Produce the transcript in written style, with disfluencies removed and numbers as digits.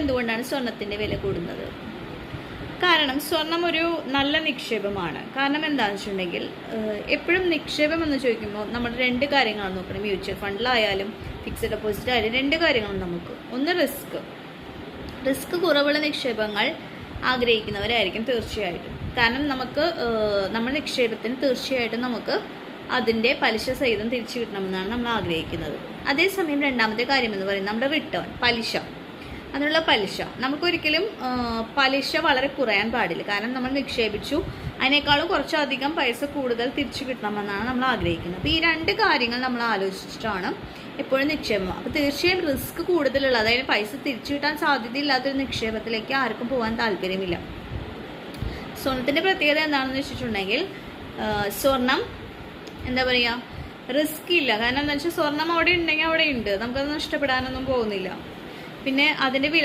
എന്തുകൊണ്ടാണ് സ്വർണത്തിൻ്റെ വില കൂടുന്നത്? കാരണം സ്വർണം ഒരു നല്ല നിക്ഷേപമാണ്. കാരണം എന്താണെന്ന് വെച്ചിട്ടുണ്ടെങ്കിൽ എപ്പോഴും നിക്ഷേപം എന്ന് ചോദിക്കുമ്പോൾ നമ്മൾ രണ്ട് കാര്യങ്ങളാണ് നോക്കണം. മ്യൂച്വൽ ഫണ്ടിലായാലും ഫിക്സഡ് ഡെപ്പോസിറ്റ് ആയാലും രണ്ട് കാര്യങ്ങളും നമുക്ക്. ഒന്ന് റിസ്ക് കുറവുള്ള നിക്ഷേപങ്ങൾ ആഗ്രഹിക്കുന്നവരായിരിക്കും തീർച്ചയായിട്ടും. കാരണം നമ്മൾ നിക്ഷേപത്തിന് തീർച്ചയായിട്ടും നമുക്ക് അതിൻ്റെ പലിശ സഹിതം തിരിച്ചു കിട്ടണമെന്നാണ് നമ്മൾ ആഗ്രഹിക്കുന്നത്. അതേസമയം രണ്ടാമത്തെ കാര്യം എന്ന് പറയുന്നത് നമ്മുടെ റിട്ടേൺ, അതിനുള്ള പലിശ. നമുക്കൊരിക്കലും പലിശ വളരെ കുറയാൻ പാടില്ല. കാരണം നമ്മൾ നിക്ഷേപിച്ചു, അതിനേക്കാളും കുറച്ചധികം പൈസ കൂടുതൽ തിരിച്ചു കിട്ടണമെന്നാണ് നമ്മൾ ആഗ്രഹിക്കുന്നത്. അപ്പോൾ ഈ രണ്ട് കാര്യങ്ങൾ നമ്മൾ ആലോചിച്ചിട്ടാണ് എപ്പോഴും നിക്ഷേപം. അപ്പോൾ തീർച്ചയായും റിസ്ക് കൂടുതലുള്ള, അതായത് പൈസ തിരിച്ചു കിട്ടാൻ സാധ്യതയില്ലാത്തൊരു നിക്ഷേപത്തിലേക്ക് ആർക്കും പോകാൻ താല്പര്യമില്ല. സ്വർണത്തിൻ്റെ പ്രത്യേകത എന്താണെന്ന് വെച്ചിട്ടുണ്ടെങ്കിൽ സ്വർണം എന്താ പറയുക, റിസ്ക് ഇല്ല. കാരണം എന്താ വെച്ചാൽ സ്വർണം അവിടെ ഉണ്ടെങ്കിൽ അവിടെ ഉണ്ട്, നമുക്കത് നഷ്ടപ്പെടാനൊന്നും പോകുന്നില്ല. പിന്നെ അതിൻ്റെ വില